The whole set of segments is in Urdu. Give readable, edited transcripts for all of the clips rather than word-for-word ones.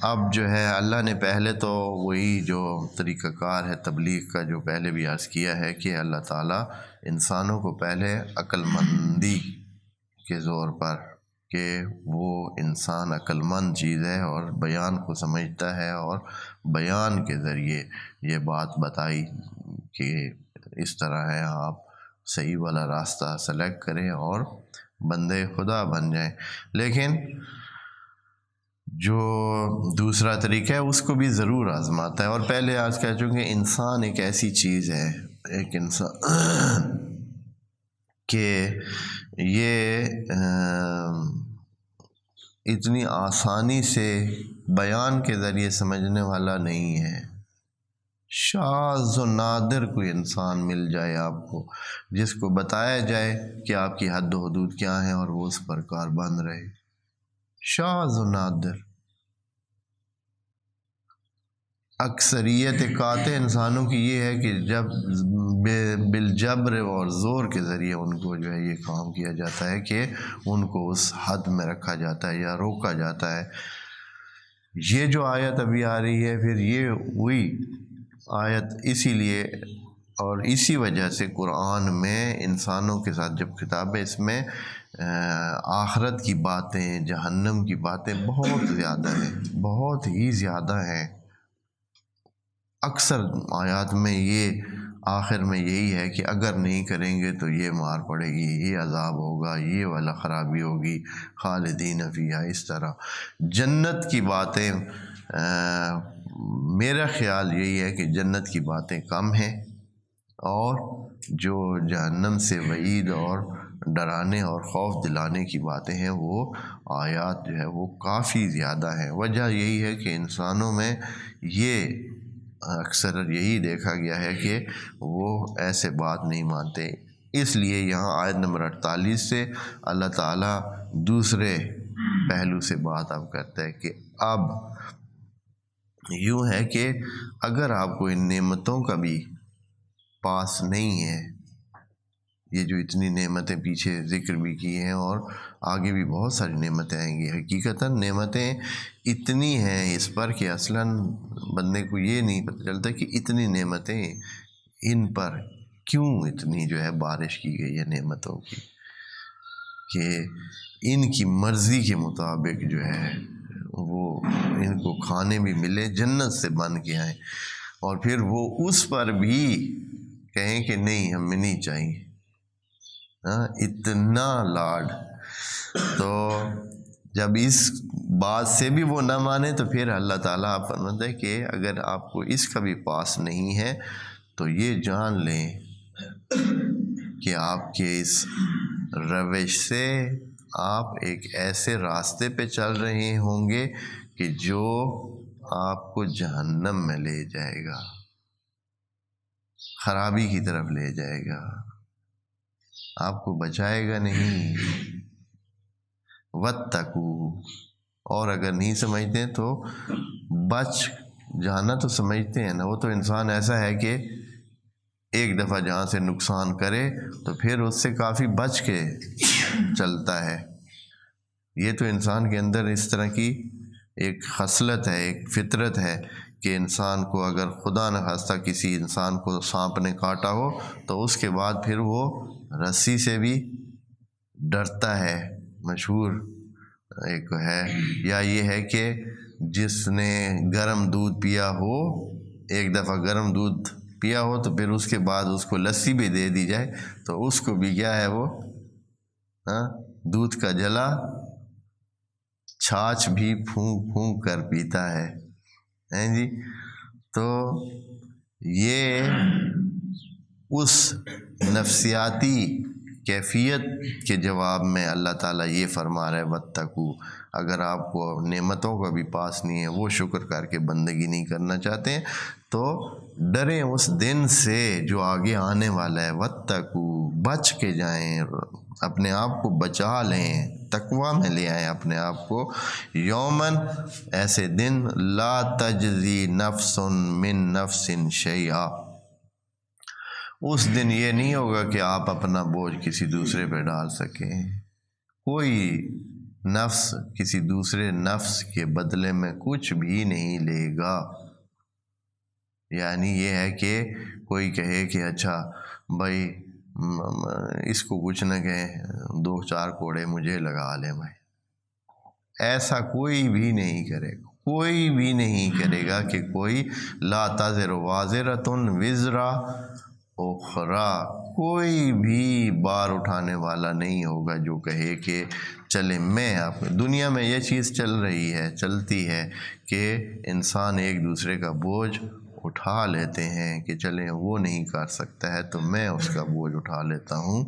اب جو ہے اللہ نے پہلے تو وہی جو طریقہ کار ہے تبلیغ کا جو پہلے بھی عرض کیا ہے کہ اللہ تعالیٰ انسانوں کو پہلے عقل مندی کے زور پر کہ وہ انسان عقل مند چیز ہے اور بیان کو سمجھتا ہے، اور بیان کے ذریعے یہ بات بتائی کہ اس طرح ہے، آپ صحیح والا راستہ سلیکٹ کریں اور بندے خدا بن جائیں۔ لیکن جو دوسرا طریقہ ہے اس کو بھی ضرور آزماتا ہے، اور پہلے آج کہہ چکے انسان ایک ایسی چیز ہے، ایک انسان کہ یہ اتنی آسانی سے بیان کے ذریعے سمجھنے والا نہیں ہے۔ شاذ و نادر کوئی انسان مل جائے آپ کو جس کو بتایا جائے کہ آپ کی حد و حدود کیا ہیں اور وہ اس پر کاربند رہے، شاذ و نادر۔ اکثریت قاطع انسانوں کی یہ ہے کہ جب بالجبر اور زور کے ذریعے ان کو جو ہے یہ کام کیا جاتا ہے کہ ان کو اس حد میں رکھا جاتا ہے یا روکا جاتا ہے۔ یہ جو آیت ابھی آ رہی ہے، پھر یہ وہی آیت اسی لیے اور اسی وجہ سے قرآن میں انسانوں کے ساتھ جب خطاب ہے، اس میں آخرت کی باتیں، جہنم کی باتیں بہت زیادہ ہیں، بہت ہی زیادہ ہیں۔ اکثر آیات میں یہ آخر میں یہی ہے کہ اگر نہیں کریں گے تو یہ مار پڑے گی، یہ عذاب ہوگا، یہ والا خرابی ہوگی، خالدین فیہا، اس طرح۔ جنت کی باتیں میرا خیال یہی ہے کہ جنت کی باتیں کم ہیں، اور جو جہنم سے وعید اور ڈرانے اور خوف دلانے کی باتیں ہیں وہ آیات جو ہے وہ کافی زیادہ ہیں۔ وجہ یہی ہے کہ انسانوں میں یہ اکثر یہی دیکھا گیا ہے کہ وہ ایسے بات نہیں مانتے۔ اس لیے یہاں آیت نمبر 48 سے اللہ تعالیٰ دوسرے پہلو سے بات اب کرتا ہے کہ اب یوں ہے کہ اگر آپ کو ان نعمتوں کا بھی پاس نہیں ہے، یہ جو اتنی نعمتیں پیچھے ذکر بھی کی ہیں اور آگے بھی بہت ساری نعمتیں آئیں گی، حقیقتاً نعمتیں اتنی ہیں اس پر کہ اصلاً بندے کو یہ نہیں پتہ چلتا کہ اتنی نعمتیں ان پر کیوں اتنی جو ہے بارش کی گئی ہے نعمتوں کی، کہ ان کی مرضی کے مطابق جو ہے وہ ان کو کھانے بھی ملے، جنت سے بن کے آئیں، اور پھر وہ اس پر بھی کہیں کہ نہیں ہمیں نہیں چاہیے، اتنا لاڈ۔ تو جب اس بات سے بھی وہ نہ مانے تو پھر اللہ تعالیٰ آپ فرماتے ہیں کہ اگر آپ کو اس کا بھی پاس نہیں ہے تو یہ جان لیں کہ آپ کے اس روش سے آپ ایک ایسے راستے پہ چل رہے ہوں گے کہ جو آپ کو جہنم میں لے جائے گا، خرابی کی طرف لے جائے گا، آپ کو بچائے گا نہیں۔ وَاتَّقُوا، اور اگر نہیں سمجھتے تو بچ جانا تو سمجھتے ہیں نا، وہ تو انسان ایسا ہے کہ ایک دفعہ جہاں سے نقصان کرے تو پھر اس سے کافی بچ کے چلتا ہے۔ یہ تو انسان کے اندر اس طرح کی ایک خصلت ہے، ایک فطرت ہے کہ انسان کو اگر خدا نخواستہ کسی انسان کو سانپ نے کاٹا ہو تو اس کے بعد پھر وہ رسی سے بھی ڈرتا ہے، مشہور ایک ہے۔ یا یہ ہے کہ جس نے گرم دودھ پیا ہو، ایک دفعہ گرم دودھ پیا ہو تو پھر اس کے بعد اس کو لسی بھی دے دی جائے تو اس کو بھی کیا ہے، وہ دودھ کا جلا چھاچھ بھی پھونک پھونک کر پیتا ہے جی۔ تو یہ اس نفسیاتی کیفیت کے جواب میں اللہ تعالیٰ یہ فرما رہا ہے وَاتَّقُوا، اگر آپ کو نعمتوں کا بھی پاس نہیں ہے، وہ شکر کر کے بندگی نہیں کرنا چاہتے ہیں تو ڈریں اس دن سے جو آگے آنے والا ہے۔ وَاتَّقُوا، بچ کے جائیں، اپنے آپ کو بچا لیں، تقویٰ میں لے آئیں اپنے آپ کو۔ یومن، ایسے دن، لا تجزی نفس من نفس شیئا، اس دن یہ نہیں ہوگا کہ آپ اپنا بوجھ کسی دوسرے پہ ڈال سکیں، کوئی نفس کسی دوسرے نفس کے بدلے میں کچھ بھی نہیں لے گا۔ یعنی یہ ہے کہ کوئی کہے کہ اچھا بھائی اس کو کچھ نہ کہیں، 2-4 کوڑے مجھے لگا لیں بھائی، ایسا کوئی بھی نہیں کرے گا، کوئی بھی نہیں کرے گا کہ کوئی لا تزر وازرۃ وزر اخری، کوئی بھی بار اٹھانے والا نہیں ہوگا جو کہے کہ چلے میں آپ دنیا میں یہ چیز چل رہی ہے، چلتی ہے کہ انسان ایک دوسرے کا بوجھ اٹھا لیتے ہیں کہ چلیں وہ نہیں کر سکتا ہے تو میں اس کا بوجھ اٹھا لیتا ہوں،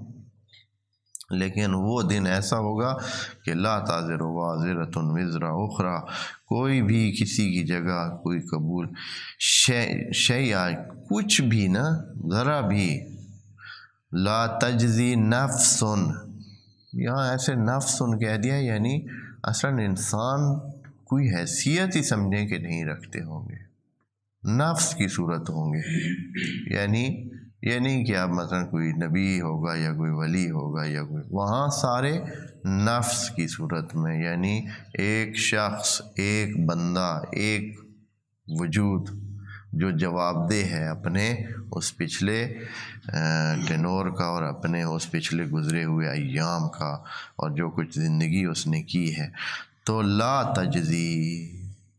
لیکن وہ دن ایسا ہوگا کہ لا تزر وازرۃ وزر اخری، کوئی بھی کسی کی جگہ کوئی قبول شیء کچھ بھی نہ، ذرا بھی، لا تجزی نفس، یہاں ایسے نفس کہہ دیا یعنی اصلاً انسان کوئی حیثیت ہی سمجھیں کہ نہیں رکھتے ہوں گے، نفس کی صورت ہوں گے، یعنی یہ نہیں کہ آپ مثلا کوئی نبی ہوگا یا کوئی ولی ہوگا یا کوئی، وہاں سارے نفس کی صورت میں، یعنی ایک شخص، ایک بندہ، ایک وجود جو جواب دہ ہے اپنے اس پچھلے ٹینور کا اور اپنے اس پچھلے گزرے ہوئے ایام کا اور جو کچھ زندگی اس نے کی ہے، تو لا تجزی،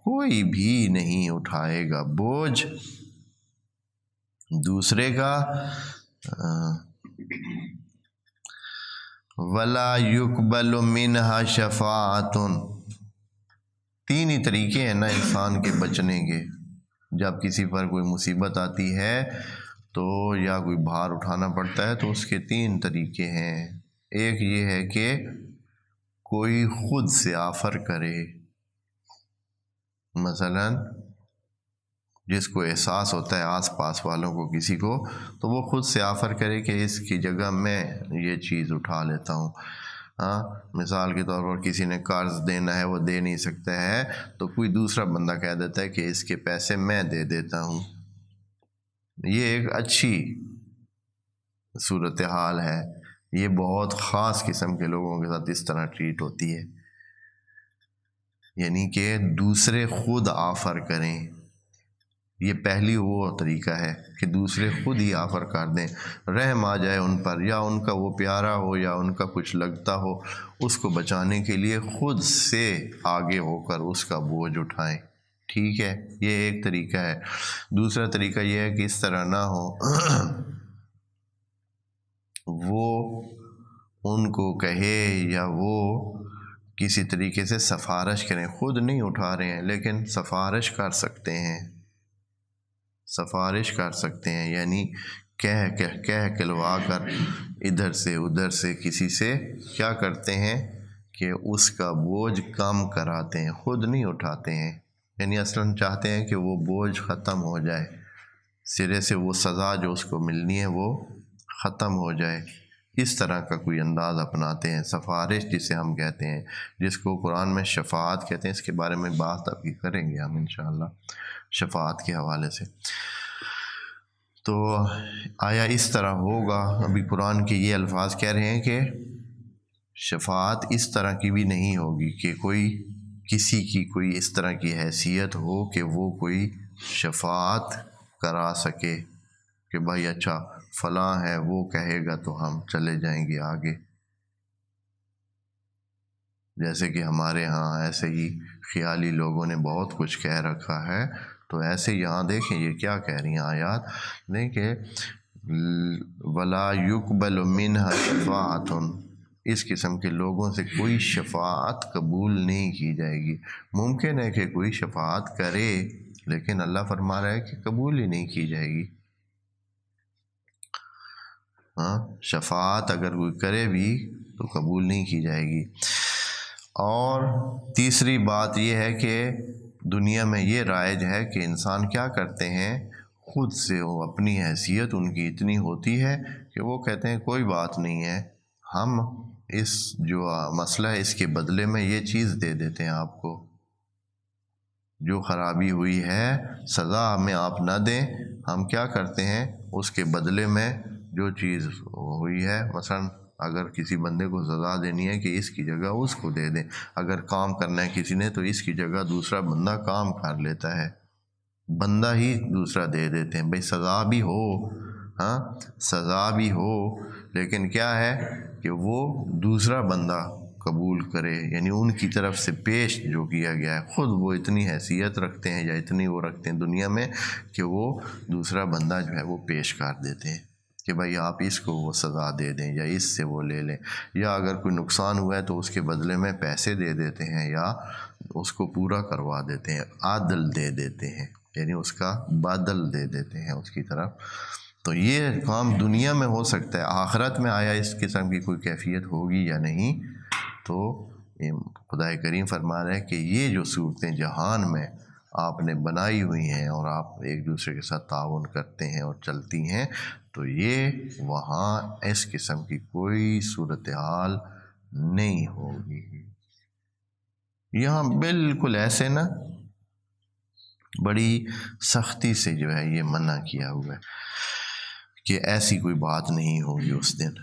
کوئی بھی نہیں اٹھائے گا بوجھ دوسرے کا، ولا یقبل منہا شفاعۃ، 3 ہی طریقے ہیں نا انسان کے بچنے کے، جب کسی پر کوئی مصیبت آتی ہے تو یا کوئی بھار اٹھانا پڑتا ہے تو اس کے 3 طریقے ہیں۔ ایک یہ ہے کہ کوئی خود سے آفر کرے، مثلا جس کو احساس ہوتا ہے آس پاس والوں کو کسی کو، تو وہ خود سے آفر کرے کہ اس کی جگہ میں یہ چیز اٹھا لیتا ہوں۔ مثال کے طور پر کسی نے قرض دینا ہے، وہ دے نہیں سکتا ہے تو کوئی دوسرا بندہ کہہ دیتا ہے کہ اس کے پیسے میں دے دیتا ہوں، یہ ایک اچھی صورتحال ہے، یہ بہت خاص قسم کے لوگوں کے ساتھ اس طرح ٹریٹ ہوتی ہے، یعنی کہ دوسرے خود آفر کریں، یہ پہلی وہ طریقہ ہے کہ دوسرے خود ہی آفر کر دیں، رحم آ جائے ان پر، یا ان کا وہ پیارا ہو یا ان کا کچھ لگتا ہو، اس کو بچانے کے لیے خود سے آگے ہو کر اس کا بوجھ اٹھائیں، ٹھیک ہے، یہ ایک طریقہ ہے۔ دوسرا طریقہ یہ ہے کہ اس طرح نہ ہو، وہ ان کو کہے یا وہ کسی طریقے سے سفارش کریں، خود نہیں اٹھا رہے ہیں لیکن سفارش کر سکتے ہیں، سفارش کر سکتے ہیں، یعنی کہلوا کر ادھر سے ادھر سے کسی سے کیا کرتے ہیں کہ اس کا بوجھ کم کراتے ہیں، خود نہیں اٹھاتے ہیں، یعنی اصلاً چاہتے ہیں کہ وہ بوجھ ختم ہو جائے، سرے سے وہ سزا جو اس کو ملنی ہے وہ ختم ہو جائے، اس طرح کا کوئی انداز اپناتے ہیں، سفارش جسے ہم کہتے ہیں، جس کو قرآن میں شفاعت کہتے ہیں، اس کے بارے میں بات ابھی کریں گے ہم انشاءاللہ شفاعت کے حوالے سے۔ تو آیا اس طرح ہوگا؟ ابھی قرآن کے یہ الفاظ کہہ رہے ہیں کہ شفاعت اس طرح کی بھی نہیں ہوگی کہ کوئی کسی کی کوئی اس طرح کی حیثیت ہو کہ وہ کوئی شفاعت کرا سکے کہ بھائی اچھا فلاں ہے وہ کہے گا تو ہم چلے جائیں گے آگے، جیسے کہ ہمارے ہاں ایسے ہی خیالی لوگوں نے بہت کچھ کہہ رکھا ہے، تو ایسے یہاں دیکھیں یہ کیا کہہ رہی ہیں آیات، دیکھیں وَلَا يُقْبَلُ مِنْهَا شَفَاعَةٌ، اس قسم کے لوگوں سے کوئی شفاعت قبول نہیں کی جائے گی، ممکن ہے کہ کوئی شفاعت کرے لیکن اللہ فرما رہا ہے کہ قبول ہی نہیں کی جائے گی، شفاعت اگر کوئی کرے بھی تو قبول نہیں کی جائے گی۔ اور تیسری بات یہ ہے کہ دنیا میں یہ رائج ہے کہ انسان کیا کرتے ہیں، خود سے وہ اپنی حیثیت ان کی اتنی ہوتی ہے کہ وہ کہتے ہیں کوئی بات نہیں ہے، ہم اس جو مسئلہ ہے اس کے بدلے میں یہ چیز دے دیتے ہیں آپ کو، جو خرابی ہوئی ہے سزا ہمیں آپ نہ دیں، ہم کیا کرتے ہیں اس کے بدلے میں جو چیز ہوئی ہے، مثلا اگر کسی بندے کو سزا دینی ہے کہ اس کی جگہ اس کو دے دیں، اگر کام کرنا ہے کسی نے تو اس کی جگہ دوسرا بندہ کام کر لیتا ہے، بندہ ہی دوسرا دے دیتے ہیں۔ بھئی سزا بھی ہو، ہاں سزا بھی ہو، لیکن کیا ہے کہ وہ دوسرا بندہ قبول کرے، یعنی ان کی طرف سے پیش جو کیا گیا ہے، خود وہ اتنی حیثیت رکھتے ہیں یا اتنی وہ رکھتے ہیں دنیا میں کہ وہ دوسرا بندہ جو ہے وہ پیش کر دیتے ہیں کہ بھائی آپ اس کو وہ سزا دے دیں یا اس سے وہ لے لیں، یا اگر کوئی نقصان ہوا ہے تو اس کے بدلے میں پیسے دے دیتے ہیں یا اس کو پورا کروا دیتے ہیں، عدل دے دیتے ہیں، یعنی اس کا بدل دے دیتے ہیں اس کی طرف۔ تو یہ کام دنیا میں ہو سکتا ہے، آخرت میں آیا اس قسم کی کوئی کیفیت ہوگی یا نہیں، تو خدا کریم فرما رہا ہے کہ یہ جو صورتیں جہان میں آپ نے بنائی ہوئی ہیں اور آپ ایک دوسرے کے ساتھ تعاون کرتے ہیں اور چلتی ہیں، تو یہ وہاں اس قسم کی کوئی صورتحال نہیں ہوگی۔ یہاں بالکل ایسے نا بڑی سختی سے جو ہے یہ منع کیا ہوا ہے کہ ایسی کوئی بات نہیں ہوگی اس دن۔